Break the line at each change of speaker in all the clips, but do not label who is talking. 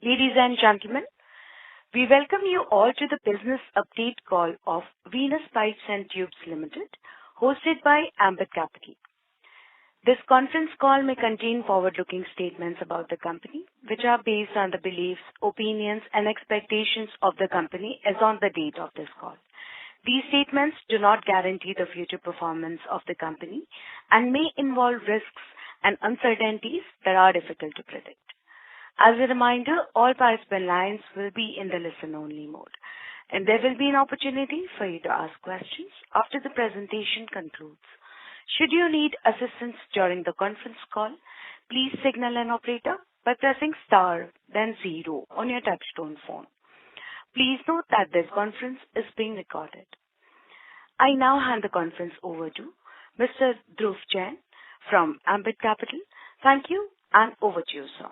Ladies and gentlemen, we welcome you all to the business update call of Venus Pipes and Tubes Limited, hosted by Ambit Capital. This conference call may contain forward-looking statements about the company, which are based on the beliefs, opinions, and expectations of the company as on the date of this call. These statements do not guarantee the future performance of the company and may involve risks and uncertainties that are difficult to predict. As a reminder, all participant lines will be in the listen-only mode, and there will be an opportunity for you to ask questions after the presentation concludes. Should you need assistance during the conference call, please signal an operator by pressing star, then 0 on your touchtone phone. Please note that this conference is being recorded. I now hand the conference over to Mr. Dhruv Jain from Ambit Capital. Thank you, and over to you, sir.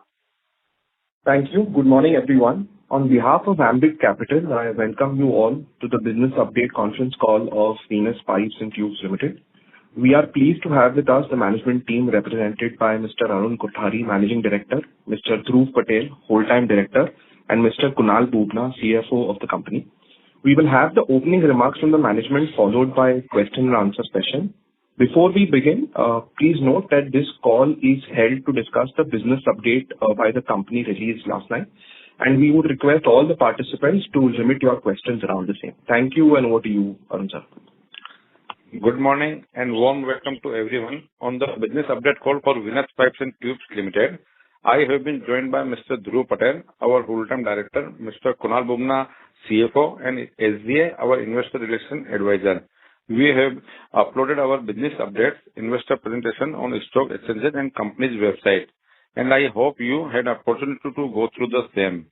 Thank you. Good morning, everyone. On behalf of Ambit Capital, I welcome you all to the business update conference call of Venus Pipes and Tubes Limited. We are pleased to have with us the management team represented by Mr. Arun Kothari, Managing Director, Mr. Dhruv Patel, Whole-Time Director, and Mr. Kunal Bubna, CFO of the company. We will have the opening remarks from the management followed by a question and answer session. Before we begin, please note that this call is held to discuss the business update by the company released last night, and we would request all the participants to limit your questions around the same. Thank you, and over to you, Arun sir.
Good morning and warm welcome to everyone on the business update call for Venus Pipes and Tubes Limited. I have been joined by Mr. Dhruv Patel, our Whole-Time Director, Mr. Kunal Bubna, CFO, and SGA, our Investor Relations Advisor. We have uploaded our business updates, investor presentation on stock exchanges and company's website, and I hope you had opportunity to go through the same.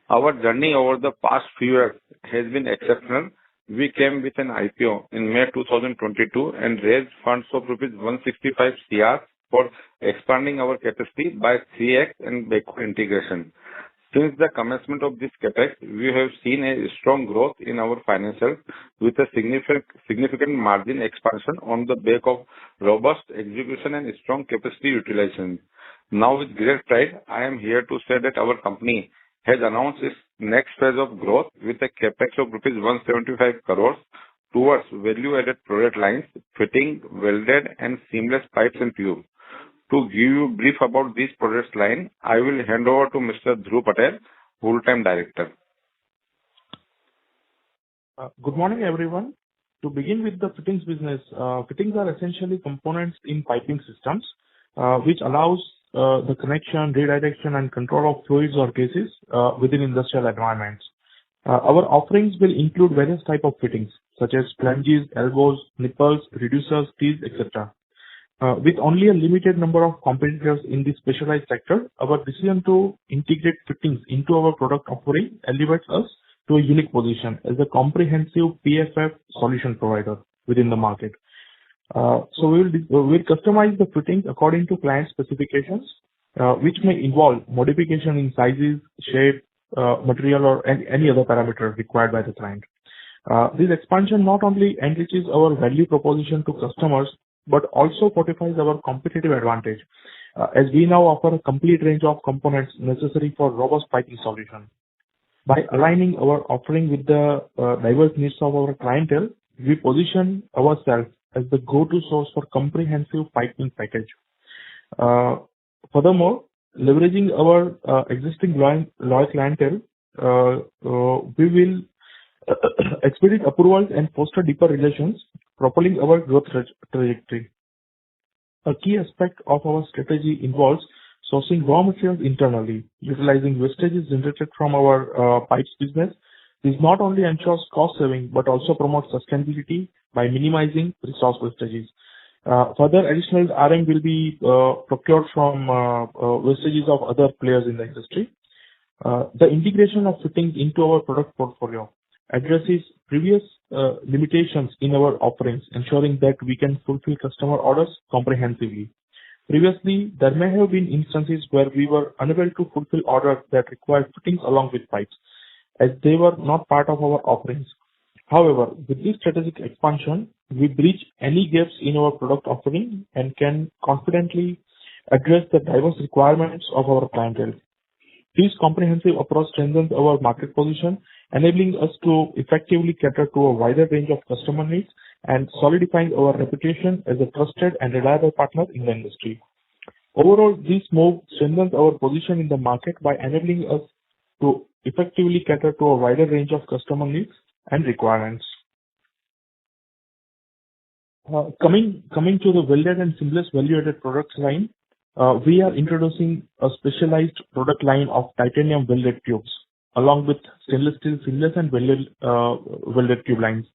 Our journey over the past few years has been exceptional. We came with an IPO in May 2022 and raised funds of rupees 165 crore for expanding our capacity by 3x and backward integration. Since the commencement of this capex, we have seen a strong growth in our financials with a significant margin expansion on the back of robust execution and strong capacity utilization. Now, with great pride, I am here to say that our company has announced its next phase of growth with a capex of rupees 175 crores towards value-added product lines, fitting, welded, and seamless pipes and tubes. To give you a brief about this product line, I will hand over to Mr. Dhruv Patel, Whole-Time Director.
Good morning, everyone. To begin with the fittings business, fittings are essentially components in piping systems, which allows the connection, redirection, and control of fluids or gases within industrial environments. Our offerings will include various types of fittings, such as flanges, elbows, nipples, reducers, tees, etc. With only a limited number of competitors in this specialized sector, our decision to integrate fittings into our product offering elevates us to a unique position as a comprehensive PFF solution provider within the market. So we'll customize the fittings according to client specifications, which may involve modification in sizes, shape, material, or any other parameter required by the client. This expansion not only enriches our value proposition to customers, but also fortifies our competitive advantage, as we now offer a complete range of components necessary for robust piping solution. By aligning our offering with the diverse needs of our clientele, we position ourselves as the go-to source for comprehensive piping package. Furthermore, leveraging our existing loyal clientele, we will expedite approvals and foster deeper relations, propelling our growth trajectory. A key aspect of our strategy involves sourcing raw materials internally, utilizing wastages generated from our pipes business. This not only ensures cost saving, but also promotes sustainability by minimizing resource wastages. Further, additional RM will be procured from wastages of other players in the industry. The integration of fittings into our product portfolio addresses previous limitations in our offerings, ensuring that we can fulfill customer orders comprehensively. Previously, there may have been instances where we were unable to fulfill orders that required fittings along with pipes, as they were not part of our offerings. However, with this strategic expansion, we bridge any gaps in our product offering and can confidently address the diverse requirements of our clientele. This comprehensive approach strengthens our market position, enabling us to effectively cater to a wider range of customer needs and solidifying our reputation as a trusted and reliable partner in the industry. Overall, this move strengthens our position in the market by enabling us to effectively cater to a wider range of customer needs and requirements. Coming to the welded and seamless value-added products line, we are introducing a specialized product line of titanium welded tubes, along with stainless steel seamless and welded tube lines.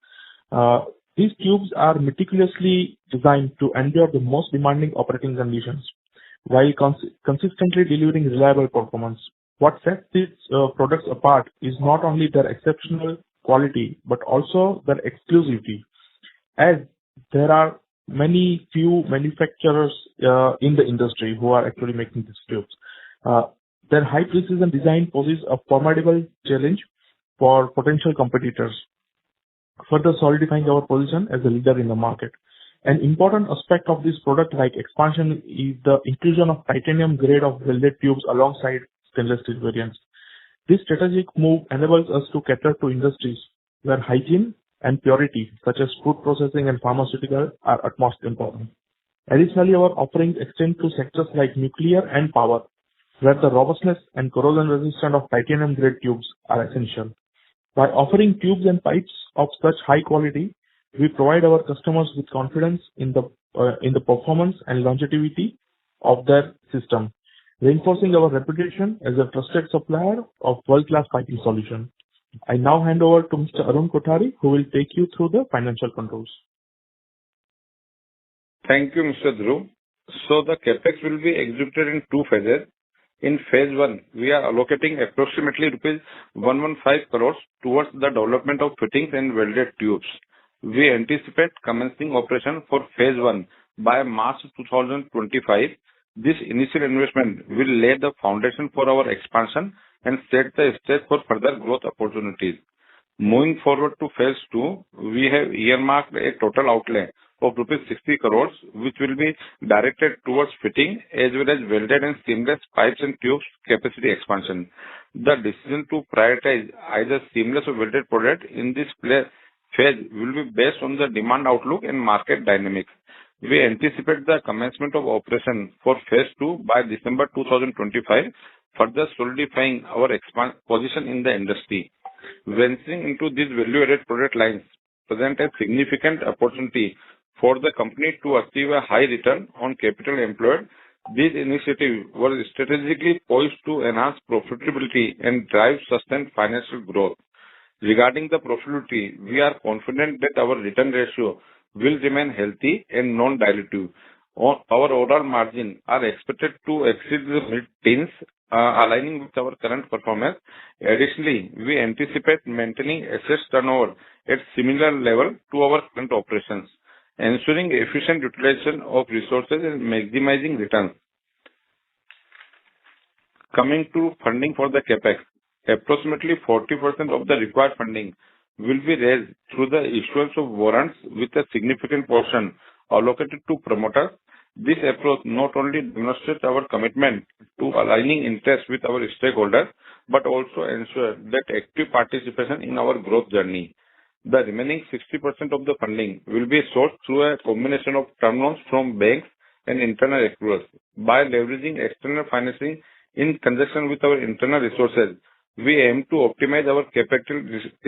These tubes are meticulously designed to endure the most demanding operating conditions, while consistently delivering reliable performance. What sets these products apart is not only their exceptional quality, but also their exclusivity, as there are few manufacturers in the industry who are actually making these tubes. Their high precision design poses a formidable challenge for potential competitors, further solidifying our position as a leader in the market. An important aspect of this product like expansion is the inclusion of titanium grade of welded tubes alongside stainless steel variants. This strategic move enables us to cater to industries where hygiene and purity, such as food processing and pharmaceutical, are utmost important. Additionally, our offerings extend to sectors like nuclear and power, where the robustness and corrosion resistance of titanium grade tubes are essential. By offering tubes and pipes of such high quality, we provide our customers with confidence in the performance and longevity of their system, reinforcing our reputation as a trusted supplier of world-class piping solution. I now hand over to Mr. Arun Kothari, who will take you through the financial controls.
Thank you, Mr. Dhruv. So the capex will be executed in two phases. In phase 1, we are allocating approximately rupees 115 crores towards the development of fittings and welded tubes. We anticipate commencing operation for phase 1 by March 2025. This initial investment will lay the foundation for our expansion and set the stage for further growth opportunities. Moving forward to phase 2, we have earmarked a total outlay of rupees 60 crores, which will be directed towards fitting as well as welded and seamless pipes and tubes capacity expansion. The decision to prioritize either seamless or welded product in this phase will be based on the demand outlook and market dynamics. We anticipate the commencement of operation for phase 2 by December 2025, further solidifying our position in the industry. Venturing into these value-added product lines present a significant opportunity for the company to achieve a high return on capital employed. This initiative was strategically poised to enhance profitability and drive sustained financial growth. Regarding the profitability, we are confident that our return ratio will remain healthy and non-dilutive. Our overall margin are expected to exceed the mid-teens, aligning with our current performance. Additionally, we anticipate maintaining assets turnover at similar level to our current operations, ensuring efficient utilization of resources and maximizing returns. Coming to funding for the capex, approximately 40% of the required funding will be raised through the issuance of warrants with a significant portion allocated to promoters. This approach not only demonstrates our commitment to aligning interests with our stakeholders, but also ensures that active participation in our growth journey. The remaining 60% of the funding will be sourced through a combination of term loans from banks and internal accruals. By leveraging external financing in conjunction with our internal resources, we aim to optimize our capital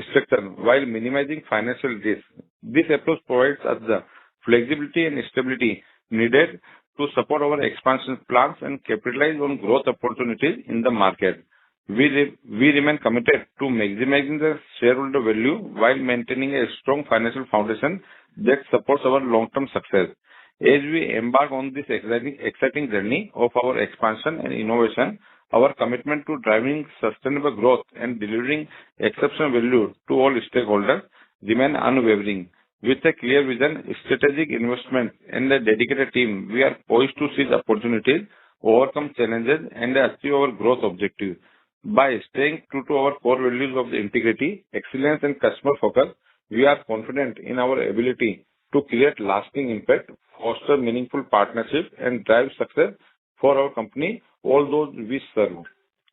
structure while minimizing financial risk. This approach provides us the flexibility and stability needed to support our expansion plans and capitalize on growth opportunities in the market. We remain committed to maximizing the shareholder value while maintaining a strong financial foundation that supports our long-term success. As we embark on this exciting journey of our expansion and innovation, our commitment to driving sustainable growth and delivering exceptional value to all stakeholders remain unwavering. With a clear vision, strategic investment, and a dedicated team, we are poised to seize opportunities, overcome challenges, and achieve our growth objectives. By staying true to our core values of the integrity, excellence, and customer focus, we are confident in our ability to create lasting impact, foster meaningful partnerships, and drive success for our company, all those we serve.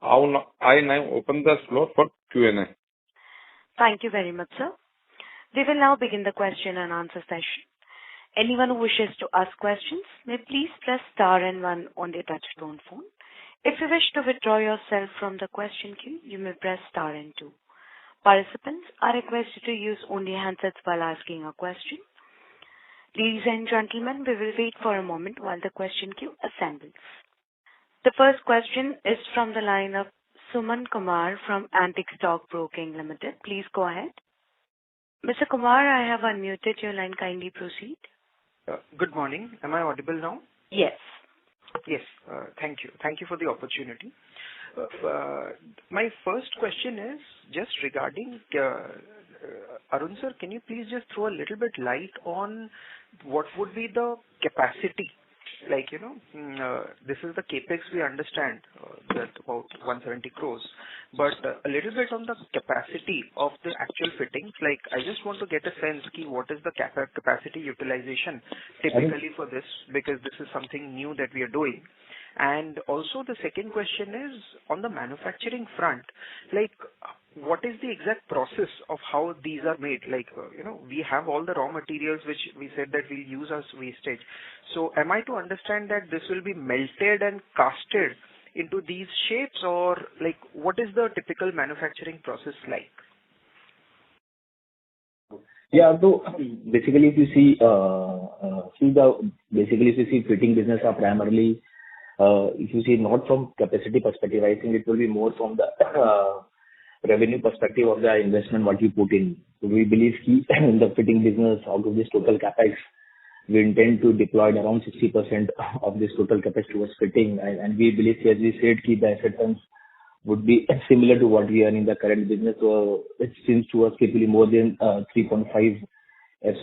I now open the floor for Q&A.
Thank you very much, sir. We will now begin the question and answer session. Anyone who wishes to ask questions may please press star and one on their touchtone phone. If you wish to withdraw yourself from the question queue, you may press star and two. Participants are requested to use only handsets while asking a question. Ladies and gentlemen, we will wait for a moment while the question queue assembles. The first question is from the line of Suman Kumar from Antique Stock Broking Limited. Please go ahead. Mr. Kumar, I have unmuted your line. Kindly proceed.
Good morning. Am I audible now?
Yes.
Yes. Thank you. Thank you for the opportunity. My first question is just regarding Arun sir, can you please just throw a little bit light on what would be the capacity? Like, this is the capex we understand, that about 170 crores, but a little bit on the capacity of the actual fittings. Like, I just want to get a sense what is the capacity utilization typically for this, because this is something new that we are doing. And also the second question is on the manufacturing front, like what is the exact process of how these are made? Like, we have all the raw materials which we said that we'll use as wastage. So am I to understand that this will be melted and casted into these shapes, or like what is the typical manufacturing process like?
Yeah, so basically if you see, if you see fitting business are primarily, if you see not from capacity perspective, I think it will be more from the revenue perspective of the investment what you put in. So we believe in the fitting business, out of this total capex, we intend to deploy around 60% of this total capex towards fitting, and we believe, as we said, the asset turns would be similar to what we are in the current business. So it seems to us typically more than 3.5x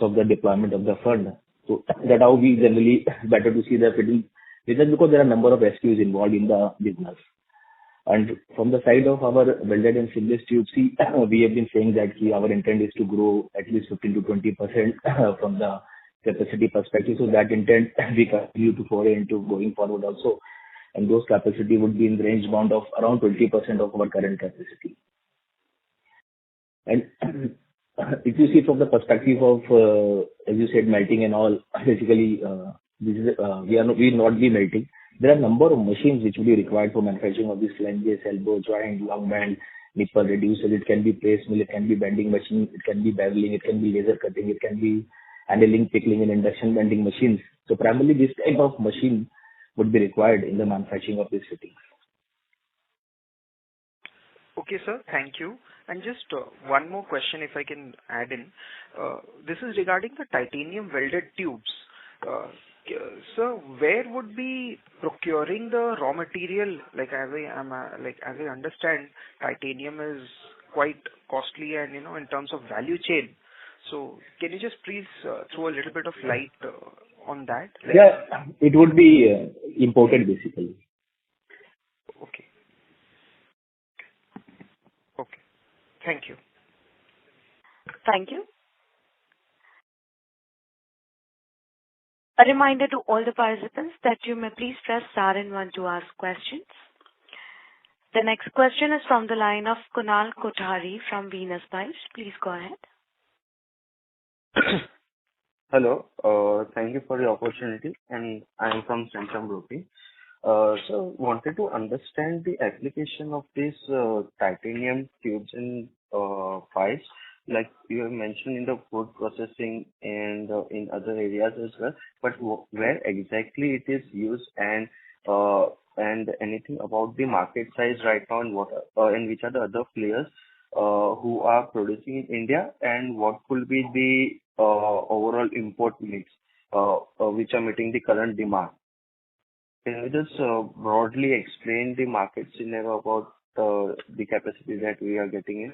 of the deployment of the fund. So that how we generally better to see the fitting business, because there are a number of SKUs involved in the business. And from the side of our welded and seamless tubes, we have been saying that our intent is to grow at least 15 to 20% from the capacity perspective. So that intent we continue to foray into going forward also. And those capacity would be in the range bound of around 20% of our current capacity. And if you see from the perspective of, as you said, melting and all, basically, this is, we will not be melting. There are a number of machines which will be required for manufacturing of these flanges, elbow joint, long band, nipple reducer. It can be press mill, it can be bending machine, it can be beveling, it can be laser cutting, it can be handling, pickling, and induction bending machines. So primarily this type of machine would be required in the manufacturing of these fittings.
Okay, sir. Thank you. And just one more question, if I can add in. This is regarding the titanium welded tubes. Sir, where would be procuring the raw material? Like as I understand, titanium is quite costly, and in terms of value chain. So can you just please throw a little bit of light on that?
Yeah, it would be imported basically.
Okay. Okay. Thank you.
Thank you. A reminder to all the participants that you may please press star and one to ask questions. The next question is from the line of Kunal Kothari from Venus Pipes. Please go ahead.
Hello. Thank you for the opportunity, and I am from Centrum Broking. So wanted to understand the application of these titanium tubes and pipes. Like you have mentioned in the food processing and in other areas as well, but where exactly it is used, and anything about the market size right now, and and which are the other players who are producing in India, and what could be the overall import mix which are meeting the current demand. Can you just broadly explain the market scenario about the capacity that we are getting in?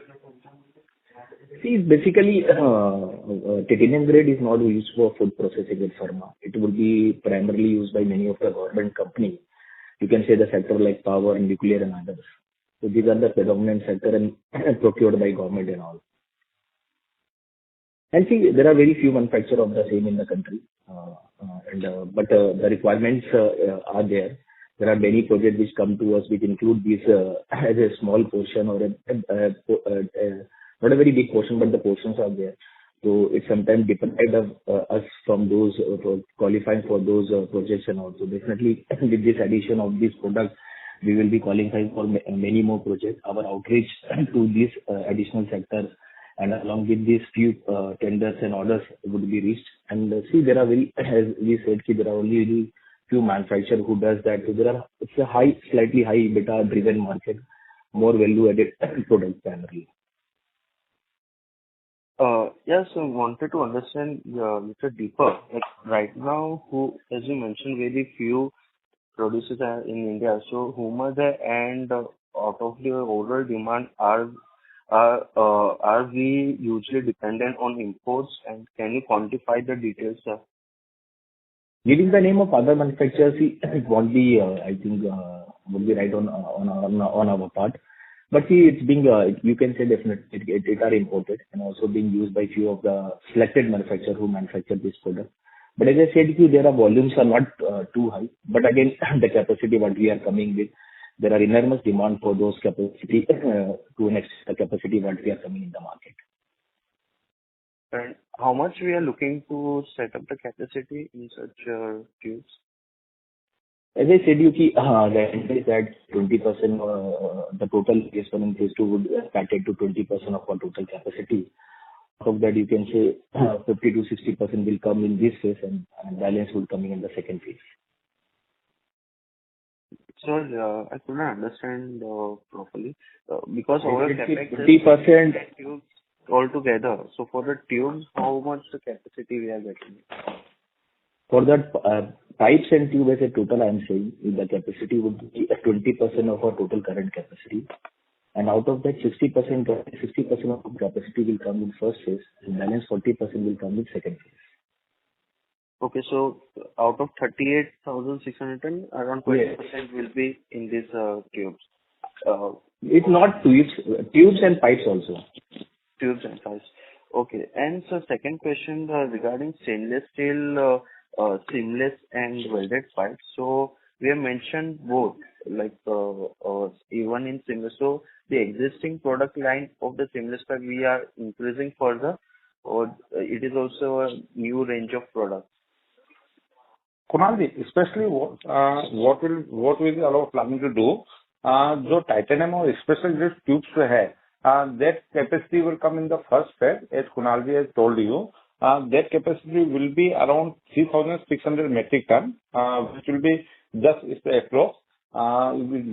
See, basically, titanium grade is not used for food processing in pharma. It would be primarily used by many of the government companies. You can say the sector like power, nuclear, and others. So these are the predominant sector and procured by government and all. And see, there are very few manufacturers of the same in the country, but the requirements are there. there are many projects which come to us which include this as a small portion or not a very big portion, but the portions are there. So it sometimes depends of us from those qualifying for those projects and also. Definitely with this addition of this product, we will be qualifying for many more projects. Our outreach to these additional sectors and along with these few tenders and orders would be reached. And see, there are very, as we said, there are only very few manufacturers who does that. So it's a slightly high EBITDA driven market, more value added product primarily.
Yes, so wanted to understand little deeper. Like right now, as you mentioned, very few producers are in India. So whom are they, and out of the overall demand, are we usually dependent on imports? And can you quantify the details, sir?
Giving the name of other manufacturers, it won't be, I think, would be right on our part. But see, it's being, you can say definitely it are imported and also being used by few of the selected manufacturers who manufacture this product. But as I said, their volumes are not too high. But again, the capacity what we are coming with, there are enormous demand for those capacity to an extent the capacity what we are coming in the market.
And how much we are looking to set up the capacity in such tubes?
As I said, the entry is at 20%, the total phase 1 and phase 2 would start to 20% of our total capacity. Out of that, you can say 50 to 60% will come in this phase and balance will come in the second phase.
Sir, I could not understand properly because our capex is 20% tubes altogether. So for the tubes, how much the capacity we are getting?
For that pipes and tube as a total, I am saying the capacity would be 20% of our total current capacity. And out of that, 60% of capacity will come in first phase and balance 40% will come in second phase.
Okay, so out of 38,600 ton, around 20% will be in these tubes.
It's not tubes and pipes also.
Tubes and pipes. Okay, and so second question regarding stainless steel, seamless and welded pipes. So we have mentioned both, like even in seamless. So the existing product line of the seamless pipe we are increasing further, or it is also a new range of products?
Kunalji, especially what will be our planning to do? जो titanium और especially जो tubes है, that capacity will come in the first phase, as Kunalji has told you. That capacity will be around 3,600 metric ton, which will be just approx,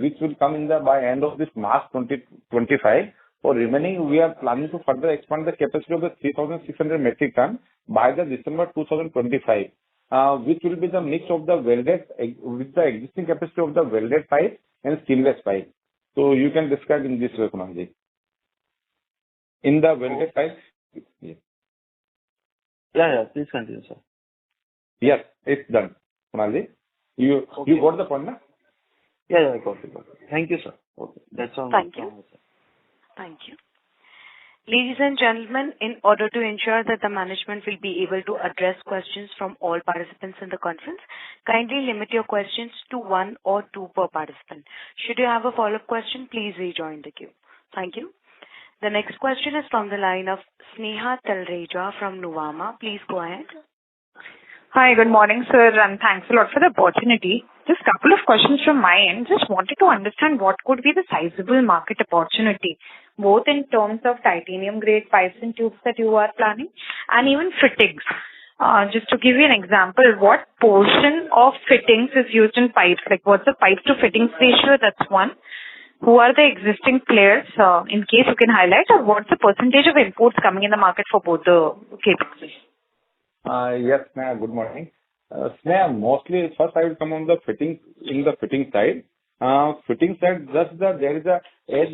which will come in by end of this March 2025. For remaining, we are planning to further expand the capacity of the 3,600 metric ton by the December 2025. Which will be the mix of the welded with the existing capacity of the welded pipe and seamless pipe. So you can describe in this way, Kunalji. In the welded pipe. Yes.
Yeah, please continue, sir.
Yes, it's done, Kunalji. You got the point, na?
Yeah, I got it. Thank you, sir. Okay, that's all.
Thank you. Thank you. Ladies and gentlemen, in order to ensure that the management will be able to address questions from all participants in the conference, kindly limit your questions to 1 or 2 per participant. Should you have a follow-up question, please rejoin the queue. Thank you. The next question is from the line of Sneha Talreja from Nuvama. Please go ahead.
Hi, good morning, sir, and thanks a lot for the opportunity. Just a couple of questions from my end. Just wanted to understand what could be the sizable market opportunity, both in terms of titanium grade pipes and tubes that you are planning, and even fittings. Just to give you an example, what portion of fittings is used in pipes? Like, what's the pipe to fittings ratio? That's one. Who are the existing players, in case you can highlight, or what's the percentage of imports coming in the market for both the cables?
Yes, Sneha, good morning. Sneha, mostly first I will come on the fitting, in the fitting side. Fitting side, just there is as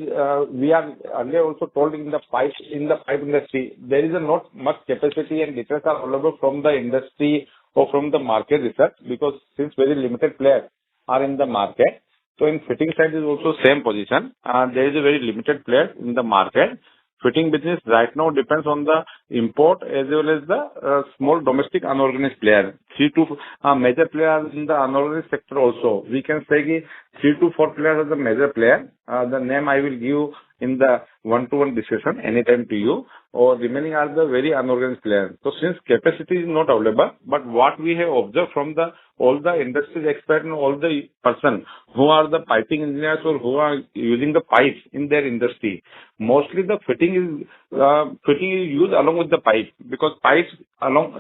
we are earlier also told in the pipe industry, there is not much capacity and details are available from the industry or from the market research, because since very limited players are in the market. So in fitting side is also same position. There is a very limited player in the market. fitting business right now depends on the import as well as the small domestic unorganized player. 3 to major players in the unorganized sector also. We can say that 3 to 4 players are the major player. The name I will give in the one-to-one discussion anytime to you, or remaining are the very unorganized players. So since capacity is not available, but what we have observed from the all the industry experts and all the person who are the piping engineers or who are using the pipes in their industry, mostly the fitting is used along with the pipe, because pipes along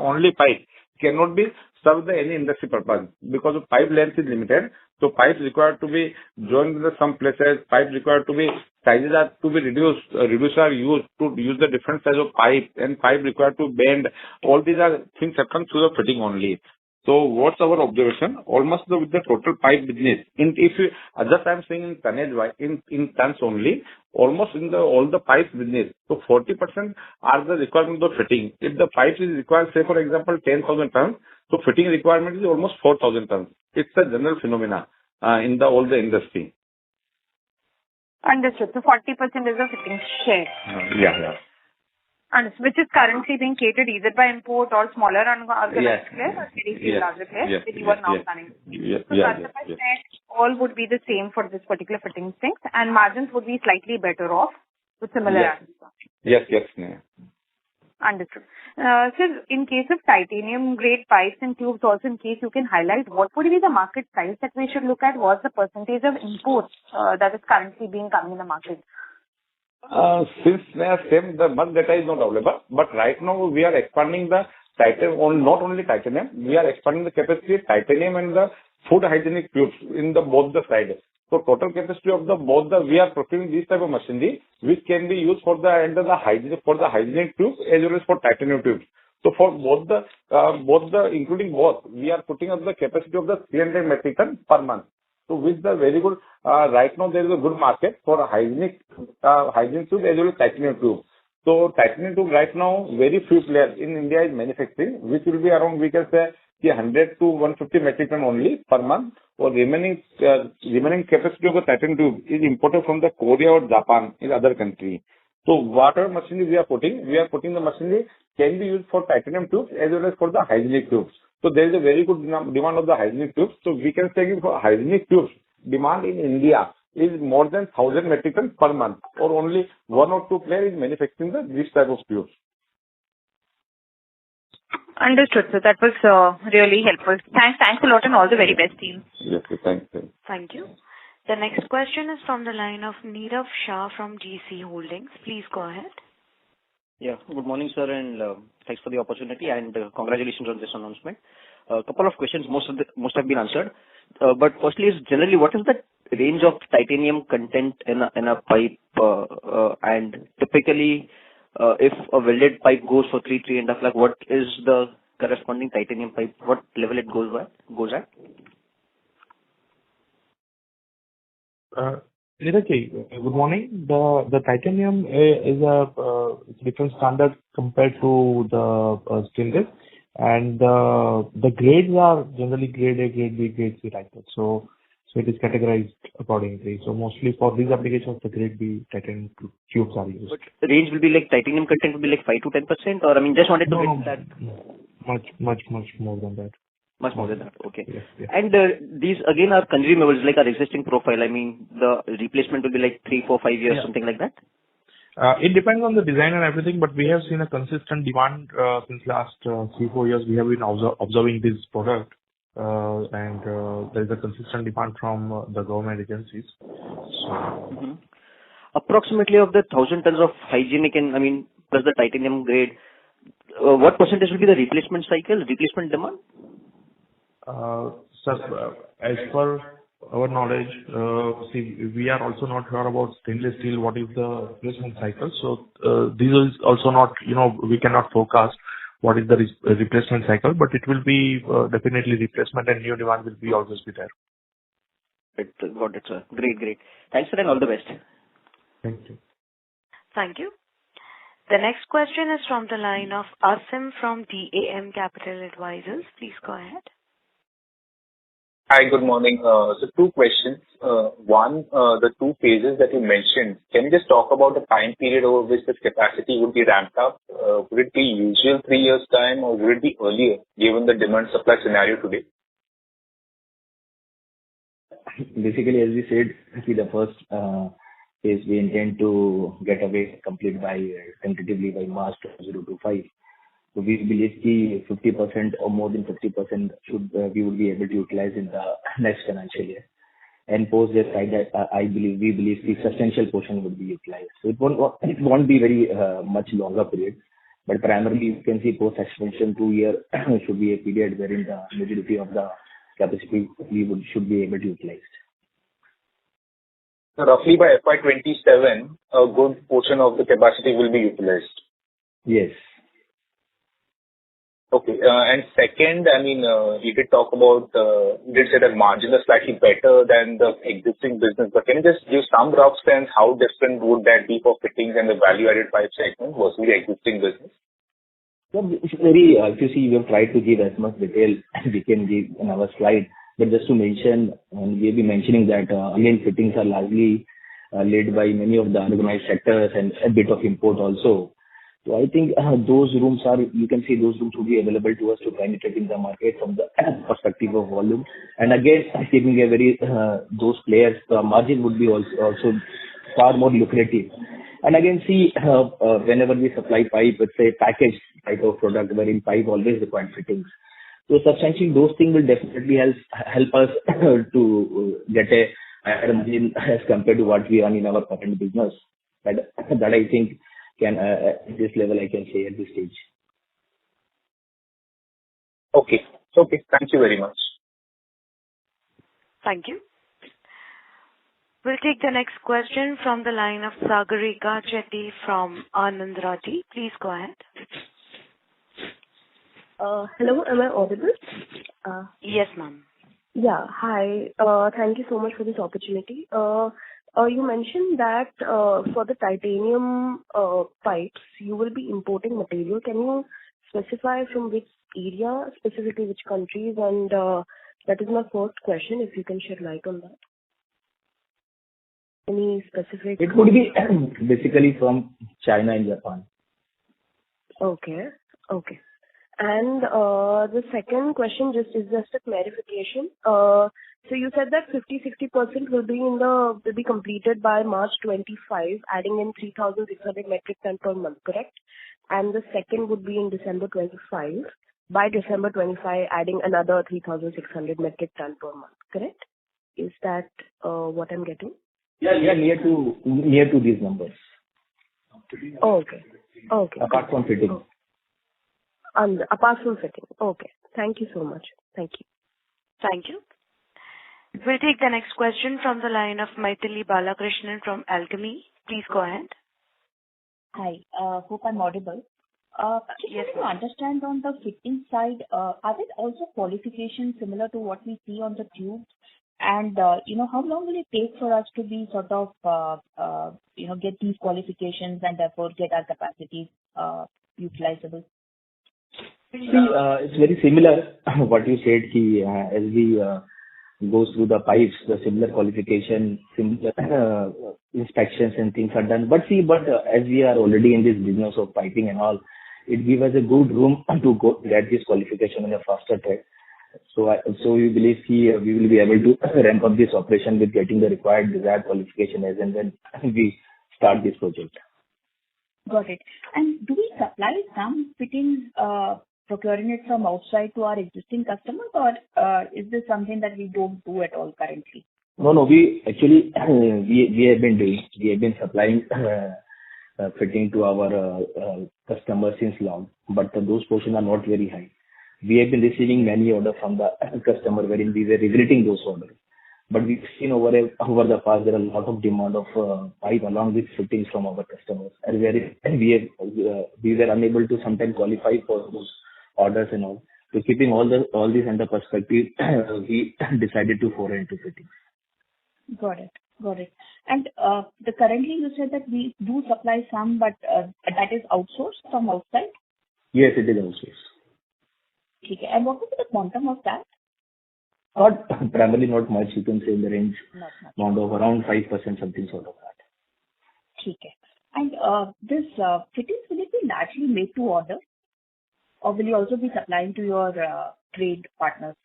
only pipe cannot be serve the any industry purpose because the pipe length is limited. So pipes required to be joined with some places. Pipes required to be sizes are to be reduced. Reducers are used to use the different size of pipe, and pipe required to bend. All these are things that come through the fitting only. So what's our observation? Almost with the total pipe business. If you just I'm saying in tonnage in tons only, almost in the all the pipes business. So 40% are the requirement of fitting. If the pipes is required, say for example 10,000 tons, so fitting requirement is almost 4,000 tons. It's a general phenomena in the all the industry.
Understood. So 40% is the fitting share.
Yeah.
Understood. Which is currently being catered either by import or smaller unorganized players or very larger players that you are now planning. So customer set all would be the same for this particular fitting things, and margins would be slightly better off with similar answers.
Yes.
Understood. Sir, in case of titanium grade pipes and tubes also, in case you can highlight what would be the market size that we should look at? What's the percentage of imports that is currently being coming in the market?
Since the month data is not available, but right now we are expanding the titanium, not only titanium, we are expanding the capacity of titanium and the food hygienic tubes in the both the sides. So total capacity of we are procuring this type of machinery which can be used for the hygienic tubes as well as for titanium tubes. So for including both, we are putting up the capacity of the 300 metric ton per month. So with the very good, right now there is a good market for hygienic tube as well as titanium tube. So titanium tube right now, very few players in India is manufacturing, which will be around, we can say, 100 to 150 metric ton only per month. Or remaining capacity of the titanium tube is imported from the Korea or Japan in other country. So whatever machinery we are putting the machinery can be used for titanium tubes as well as for the hygienic tubes. So there is a very good demand of the hygienic tubes. So we can say for hygienic tubes, demand in India is more than 1,000 metric tons per month, or only 1 or 2 players is manufacturing this type of tubes.
Understood. So that was really helpful. Thanks a lot, and all the very best, team.
Yes, thanks.
Thank you. The next question is from the line of Nirav Shah from GC Holdings. Please go ahead.
Yeah. Good morning, sir, and thanks for the opportunity, and congratulations on this announcement. A couple of questions, most have been answered. But firstly is generally what is the range of titanium content in a pipe, and typically if a welded pipe goes for 3.5 lakh, what is the corresponding titanium pipe? What level it goes at?
Good morning. The titanium is a different standard compared to the stainless, and the grades are generally grade A, grade B, grade C like that. So it is categorized accordingly. So mostly for these applications, the grade B titanium tubes are used.
But range will be like titanium content will be like 5 to 10%, or just wanted to get that.
Much more than that.
Much more than that. Okay.
Yes.
And these again are consumables like our existing profile. The replacement will be like 3, 4, 5 years, something like that.
It depends on the design and everything, but we have seen a consistent demand since last 3-4 years. We have been observing this product, and there is a consistent demand from the government agencies. So,
approximately of the 1,000 tons of hygienic and plus the titanium grade, what percentage will be the replacement demand?
Sir, as per our knowledge, we are also not sure about stainless steel, what is the replacement cycle. So this is also not, we cannot forecast what is the replacement cycle, but it will be definitely replacement, and new demand will be always be there.
Got it, sir. Great. Thanks, sir, and all the best.
Thank you.
Thank you. The next question is from the line of Asim from DAM Capital Advisors. Please go ahead.
Hi, good morning. So two questions. One, the two phases that you mentioned, can you just talk about the time period over which this capacity would be ramped up? Would it be usual 3 years' time, or would it be earlier, given the demand-supply scenario today?
Basically, as we said, the first phase we intend to get away complete by tentatively by March 2025. So we believe the 50% or more than 50% should we would be able to utilize in the next financial year. And post that, we believe the substantial portion would be utilized. So it won't be very much longer period, but primarily you can see post expansion 2 year should be a period wherein the majority of the capacity should be able to utilize.
So roughly by FY27, a good portion of the capacity will be utilized.
Yes.
Okay. And second, I mean, you did talk about, you did say that margins are slightly better than the existing business, but can you just give some rough sense how different would that be for fittings and the value-added pipe segment versus the existing business?
So it's very, if you see, we have tried to give as much detail as we can give in our slide. But just to mention, and we'll be mentioning that, again, fittings are largely led by many of the organized sectors and a bit of import also. So I think those rooms are, you can see those rooms will be available to us to penetrate in the market from the perspective of volume. And again, keeping a very, those players, margin would be also far more lucrative. And again, see, whenever we supply pipe, let's say packaged type of product wherein pipe always requires fittings. So substantially those things will definitely help us to get a higher margin as compared to what we earn in our current business. That I think can, at this level I can say at this stage.
Okay. Okay. Thank you very much.
Thank you. We'll take the next question from the line of Sagarika Chetty from Anand Rathi. Please go ahead.
Hello, am I audible?
Yes, ma'am.
Yeah, hi. Thank you so much for this opportunity. You mentioned that for the titanium pipes, you will be importing material. Can you specify from which area, specifically which countries? And that is my first question, if you can shed light on that. Any specific?
It would be basically from China and Japan.
Okay. Okay. And the second question is just a clarification. So you said that 50-60% will be completed by March 25, adding in 3,600 metric ton per month, correct? And the second would be in December 25. By December 25, adding another 3,600 metric ton per month, correct? Is that what I'm getting?
Yeah, near to these numbers.
Okay. Okay.
Apart from fitting.
Apart from fitting. Okay. Thank you so much. Thank you.
Thank you. We'll take the next question from the line of Maithili Balakrishnan from Alchemy. Please go ahead.
Hi. Hope I'm audible.
Yes,
Just to understand on the fitting side, are there also qualifications similar to what we see on the tubes? And, how long will it take for us to be sort of, get these qualifications and therefore get our capacities utilizable?
See, it's very similar what you said, as we go through the pipes, the similar qualification, similar inspections and things are done. But as we are already in this business of piping and all, it gives us a good room to get this qualification in a faster track. So we believe we will be able to ramp up this operation with getting the required desired qualification as and when we start this project.
Got it. And do we supply some fittings, procuring it from outside to our existing customers, or is this something that we don't do at all currently?
No. We actually we have been doing. We have been supplying fitting to our customers since long, but those portions are not very high. We have been receiving many orders from the customer wherein we were regulating those orders. But we've seen over the past there are a lot of demand of pipe along with fittings from our customers, and we were unable to sometimes qualify for those orders and all. So keeping all this under perspective, we decided to foray into fittings.
Got it. And currently you said that we do supply some, but that is outsourced from outside?
Yes, it is outsourced.
Okay. And what would be the quantum of that?
Not primarily, not much. You can say in the range
Not much.
amount of around 5%, something sort of that.
Okay. And this fittings, will it be largely made to order, or will you also be supplying to your trade partners?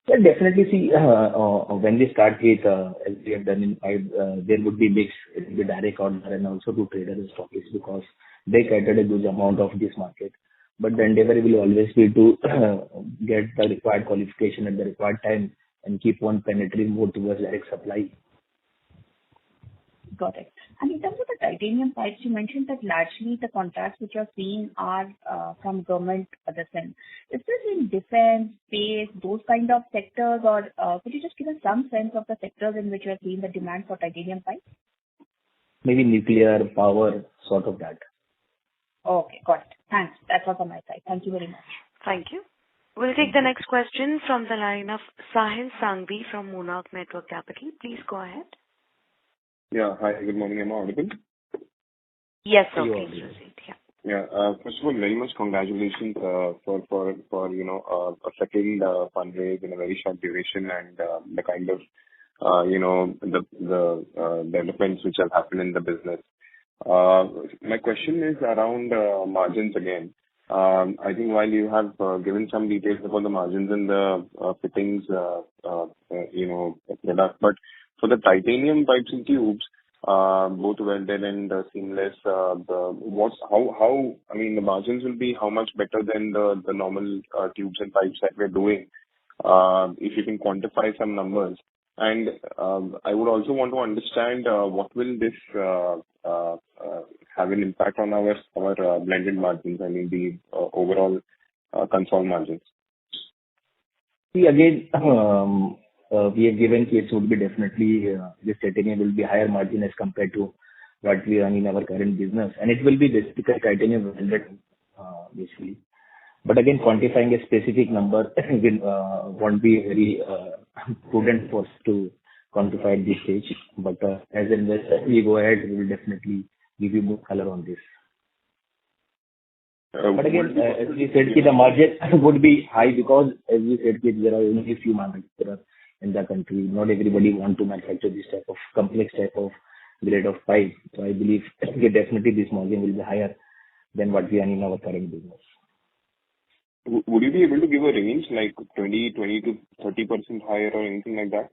Well, definitely see, when we start with, as we have done in pipe, there would be mix, it will be direct order and also to traders and stockists because they cater a good amount of this market. But the endeavor will always be to get the required qualification at the required time and keep on penetrating more towards direct supply.
Got it. And in terms of the titanium pipes, you mentioned that largely the contracts which you're seeing are from government end. Is this in defense, space, those kind of sectors, or could you just give us some sense of the sectors in which you're seeing the demand for titanium pipes?
Maybe nuclear, power, sort of that.
Okay, got it. Thanks. That's all from my side. Thank you very much.
Thank you. We'll take the next question from the line of Sahil Sangvi from Monarch Network Capital. Please go ahead.
Yeah. Hi, good morning. Am I audible?
Yes, sir. Please proceed. Yeah.
Yeah. First of all, very much congratulations for a second fundraise in a very short duration and the kind of the developments which have happened in the business. My question is around margins again. I think while you have given some details about the margins in the fittings product, but for the titanium pipes and tubes, both welded and seamless, the margins will be how much better than the normal tubes and pipes that we're doing? If you can quantify some numbers. And I would also want to understand what will this have an impact on our blended margins, I mean the overall consolidated margins.
See, again, we have given case would be definitely this titanium will be higher margin as compared to what we earn in our current business, and it will be basically titanium welded basically. But again, quantifying a specific number won't be very prudent for us to quantify at this stage. But as an investor, we go ahead, we will definitely give you more color on this. But again, as we said, the margin would be high because, as we said, there are only a few manufacturers in the country. Not everybody want to manufacture this type of complex type of grade of pipe. So I believe definitely this margin will be higher than what we earn in our current business.
Would you be able to give a range like 20 to 30% higher or anything like that?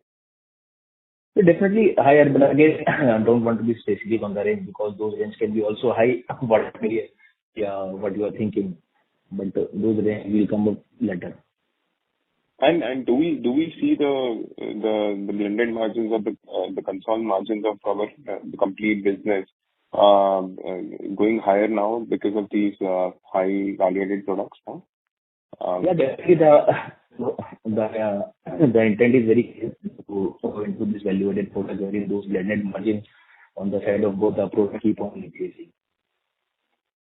So definitely higher, but again, I don't want to be specific on the range because those range can be also high, what you are thinking. But those range will come up later.
And do we see the blended margins of the consolidated margins of our the complete business going higher now because of these high value-added products now?
Yeah, definitely the intent is very clear to go into this value-added product wherein those blended margins on the side of both the product keep on increasing.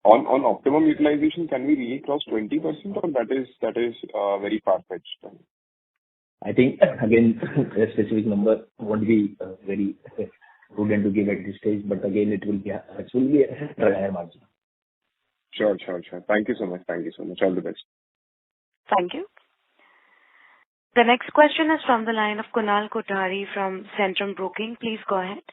On optimum utilization, can we really cross 20% or that is very far-fetched?
I think again a specific number won't be very prudent to give at this stage, but again it will be a higher margin.
Sure. Thank you so much. All the best.
Thank you. The next question is from the line of Kunal Kothari from Centrum Broking. Please go ahead.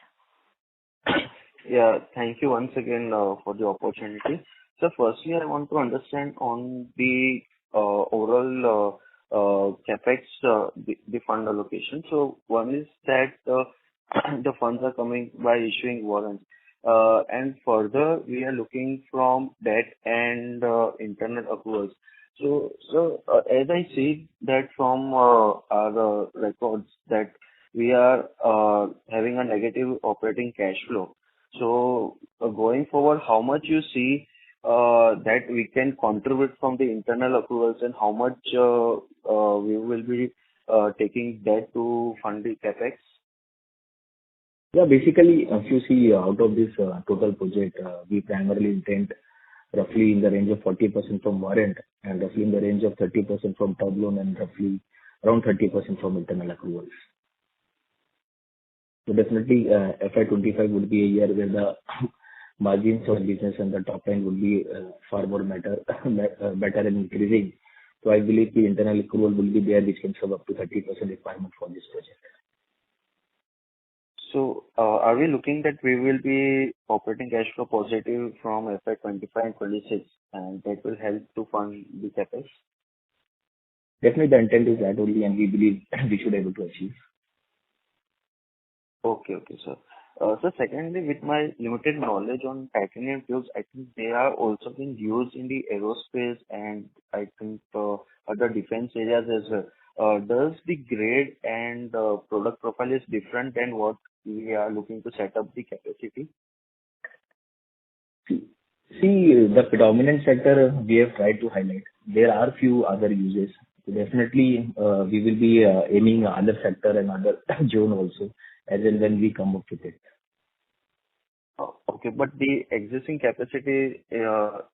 Yeah, thank you once again for the opportunity. So firstly, I want to understand on the overall capex, the fund allocation. So one is that the funds are coming by issuing warrants. And further, we are looking from debt and internal accruals. So as I see that from our records that we are having a negative operating cash flow. So going forward, how much you see that we can contribute from the internal accruals and how much we will be taking debt to fund the capex?
Yeah, basically, if you see out of this total project, we primarily intend roughly in the range of 40% from warrant and roughly in the range of 30% from term loan and roughly around 30% from internal accruals. So definitely FY25 would be a year where the margins of business and the top line would be far more better and increasing So I believe the internal accrual will be there, which can serve up to 30% requirement for this project.
So, are we looking that we will be operating cash flow positive from FY 25 and 26, and that will help to fund the CapEx?
Definitely, the intent is that only, and we believe we should be able to achieve.
Okay, sir. So secondly, with my limited knowledge on titanium tubes, I think they are also being used in the aerospace and I think other defense areas as well. Does the grade and product profile is different than what we are looking to set up the capacity?
See, the predominant sector we have tried to highlight. There are few other uses. So definitely, we will be aiming other sector and other zone also, as and when we come up with it.
Okay, but the existing capacity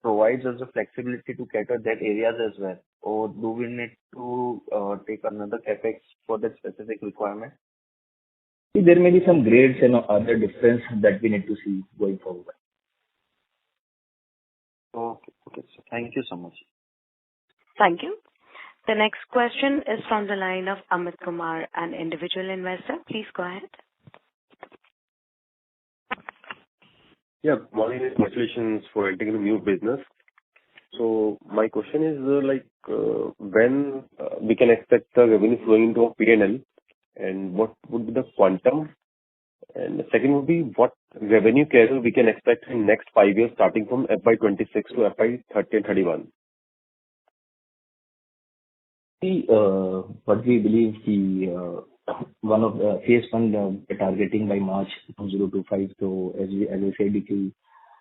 provides us the flexibility to cater that areas as well, or do we need to take another capex for that specific requirement?
See, there may be some grades and other difference that we need to see going forward.
Okay, so thank you so much.
Thank you. The next question is from the line of Amit Kumar, an individual investor. Please go ahead.
Yeah, morning. Congratulations for entering a new business. So my question is when we can expect the revenue flowing into a P&L, and what would be the quantum? And the second would be what revenue CAGR we can expect in next 5 years, starting from FY 26 to FY 30 and 31.
See, what we believe the one of the phase one we're targeting by March 2025. So as I said, it is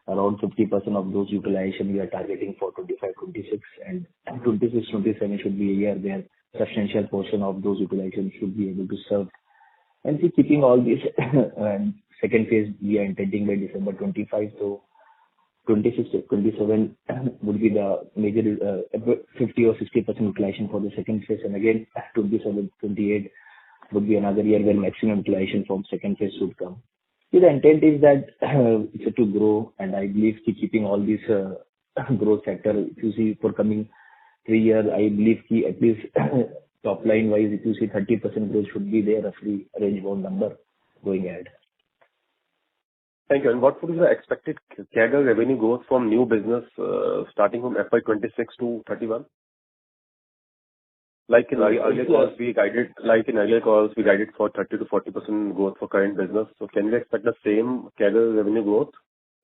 around 50% of those utilization we are targeting for 25-26, and 26-27 should be a year where substantial portion of those utilization should be able to serve. And see, keeping all this, and second phase we are intending by December 25. So 26-27 would be the major 50 or 60% utilization for the second phase, and again 27-28 would be another year where maximum utilization from second phase should come. See, the intent is that it's to grow, and I believe keeping all these growth sector, if you see for coming 3 years, I believe at least top line wise, if you see 30% growth should be there, roughly range bound number going ahead.
Thank you. And what would be the expected CAGR revenue growth from new business starting from FY 26 to 31? Like in earlier calls, we guided for 30 to 40% growth for current business. So can we expect the same CAGR revenue growth,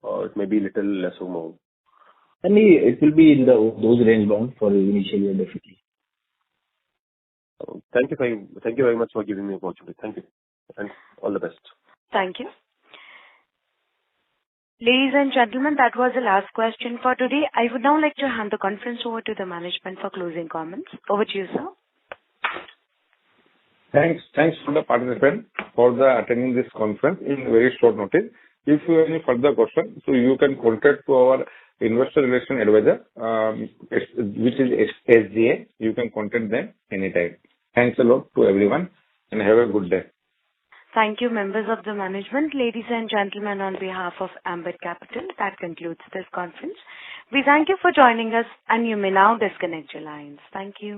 or it may be a little less or more?
I mean, it will be in those range bound for initial year, definitely.
Thank you very much for giving me the opportunity. Thank you, and all the best.
Thank you. Ladies and gentlemen, that was the last question for today. I would now like to hand the conference over to the management for closing comments. Over to you, sir.
Thanks to the participant for attending this conference in very short notice. If you have any further questions, so you can contact to our investor relation advisor, which is SGA. You can contact them anytime. Thanks a lot to everyone, and have a good day.
Thank you, members of the management. Ladies and gentlemen, on behalf of Ambit Capital, that concludes this conference. We thank you for joining us, and you may now disconnect your lines. Thank you.